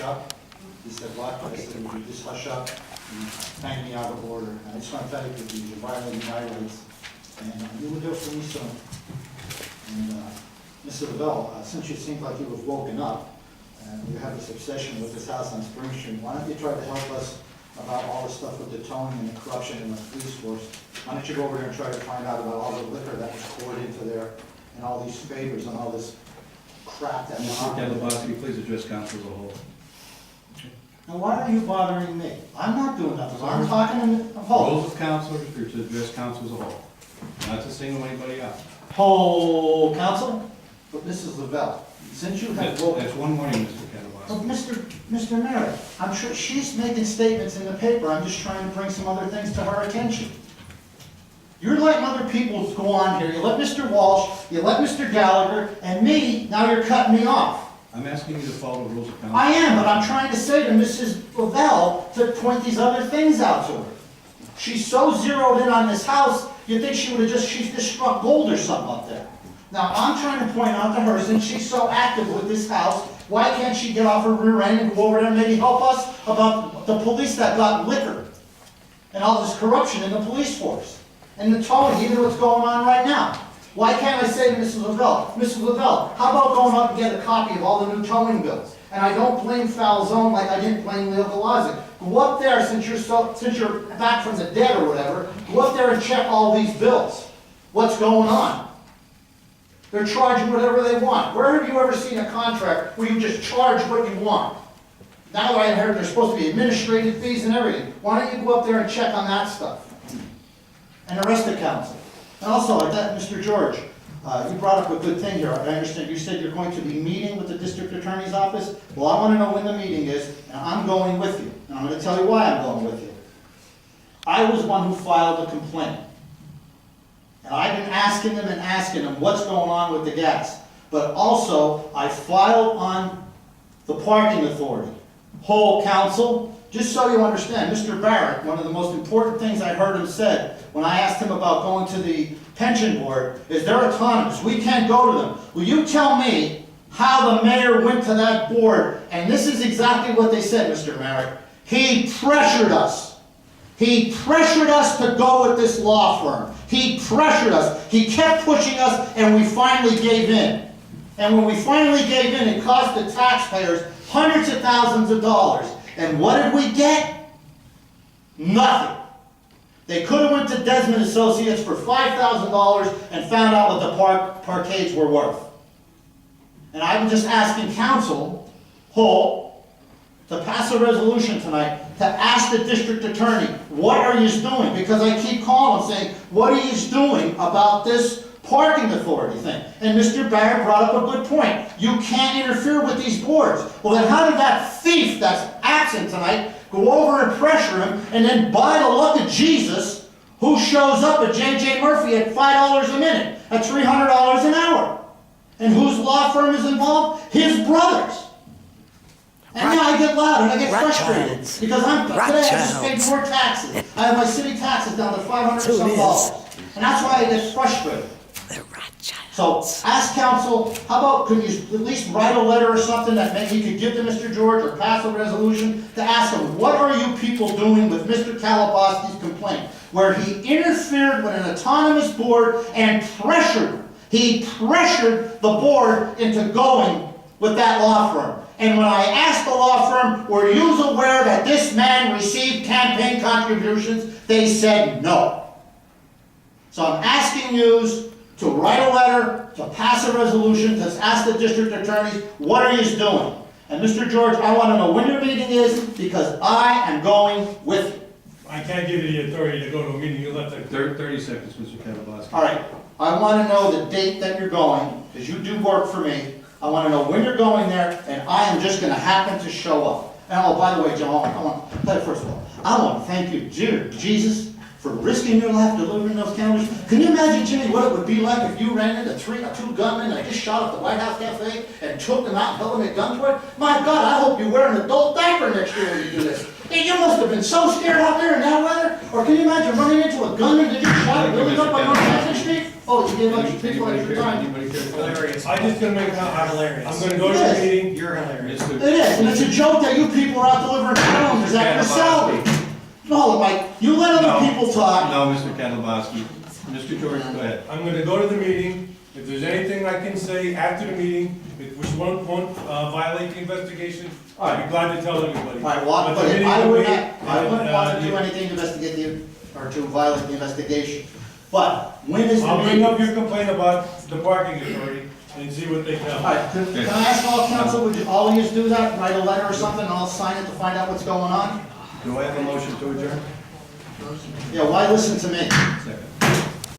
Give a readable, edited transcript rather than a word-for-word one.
up. He said, what? I said, would you just hush up and hang me out of order? And I just want to tell you, because you're violating my rights, and you will hear from me soon. And Mr. Lavelle, since it seems like you have woken up, and you have this obsession with this house on Spring Street, why don't you try to help us about all the stuff with the towing and the corruption in the police force? Why don't you go over there and try to find out about all the liquor that was poured into there, and all these favors and all this crap that went Mr. on? Kadluboski, please address council as a whole. Now, why are you bothering me? I'm not doing nothing. I'm talking to the whole. Rules of council are to address council as a whole, not to single anybody out. Whole council? But Mrs. Lavelle, since you have woken... That's one morning, Mr. But Kadluboski. Mr. Merritt, I'm sure she's making statements in the paper. I'm just trying to bring some other things to her attention. You're letting other people go on here. You let Mr. Walsh, you let Mr. Gallagher, and me, now you're cutting me off. I'm asking you to follow the rules of council. I am, but I'm trying to say to Mrs. Lavelle to point these other things out to her. She's so zeroed in on this house, you'd think she would have she's just struck gold or something up there. Now, I'm trying to point out to her, since she's so active with this house, why can't she get off her rear end and go over there and maybe help us about the police that got liquor and all this corruption in the police force and the towing, even what's going on right now? Why can't I say to Mrs. Lavelle, how about going up and get a copy of all the new towing bills? And I don't blame Falzone like I didn't blame Leo Galazic. Go up there, since you're back from the dead or whatever, go up there and check all these bills. What's going on? They're charging whatever they want. Where have you ever seen a contract where you just charge what you want? Now that I heard there's supposed to be administrative fees and everything, why don't you go up there and check on that stuff? And the rest of the council. And also, like that, Mr. George, you brought up a good thing here. I understand you said you're going to be meeting with the district attorney's office. Well, I want to know when the meeting is, and I'm going with you. And I'm going to tell you why I'm going with you. I was one who filed a complaint. And I've been asking them what's going on with the gas. But also, I filed on the parking authority. Whole council, just so you understand, Mr. Barrett, one of the most important things I heard him said when I asked him about going to the pension board is they're autonomous. We can't go to them. Will you tell me how the mayor went to that board? And this is exactly what they said, Mr. Merritt. He pressured us. He pressured us to go with this law firm. He pressured us. He kept pushing us, and we finally gave in. And when we finally gave in, it cost the taxpayers hundreds of thousands of dollars. And what did we get? Nothing. They could have went to Desmond Associates for $5,000 and found out what the parkades were worth. And I'm just asking council, whole, to pass a resolution tonight to ask the district attorney, what are you doing? Because I keep calling and saying, what are you doing about this parking authority thing? And Mr. Barrett brought up a good point. You can't interfere with these boards. Well, then how did that thief that's absent tonight go over and pressure him, and then by the luck of Jesus, who shows up at J.J. Murphy at $5 a minute, at $300 an hour? And whose law firm is involved? His brothers. And now I get loud and I get frustrated because today I just paid more taxes. I have my city taxes down to $500 and some dollars. And that's why I get frustrated. So ask council, how about, could you at least write a letter or something that maybe you could give to Mr. George or pass a resolution to ask him, what are you people doing with Mr. Kadluboski's complaint? Where he interfered with an autonomous board and pressured, he pressured the board into going with that law firm. And when I asked the law firm, were you aware that this man received campaign contributions? They said no. So I'm asking you to write a letter, to pass a resolution, to ask the district attorneys, what are you doing? And Mr. George, I want to know when your meeting is, because I am going with you. I can't give you the authority to go to a meeting, you let the... 30 seconds, Mr. Kadluboski. All right, I want to know the date that you're going, because you do work for me. I want to know when you're going there, and I am just going to happen to show up. And oh, by the way, Joe, I want to tell you first of all, I want to thank you, dear Jesus, for risking your life delivering those counters. Can you imagine, Jimmy, what it would be like if you ran into two gunmen that just shot up the White House Cafe and took them out and held them at gunpoint? My God, I hope you wear an adult diaper next year when you do this. And you must have been so scared out there in that weather. Or can you imagine running into a gunman that just shot a building up on North Jackson Street? Oh, you gave us people Anybody extra care, time. anybody care? Hilarious. I just gonna make, I'm Hilarious. gonna go to the Yes. meeting. You're hilarious. It is, and it's a joke that you people are out delivering calendars at your salary. No, Mike, you let No. other people talk. No, Mr. Kadluboski. Mr. George, go ahead. I'm gonna go to the meeting. If there's anything I can say after the meeting, which won't violate the investigation, I'd be glad to tell everybody. All right, well, the but meeting I will would be- not, I wouldn't want to do you- anything to investigate the, or to violate the investigation. But when is the I'll bring meeting? up your complaint about the parking authority and see what they All tell. right, can I ask all council, would you, all of you do that, write a letter or something, and I'll sign it to find out what's going on? Do I have a motion to adjourn? Yeah, why listen to me? Second.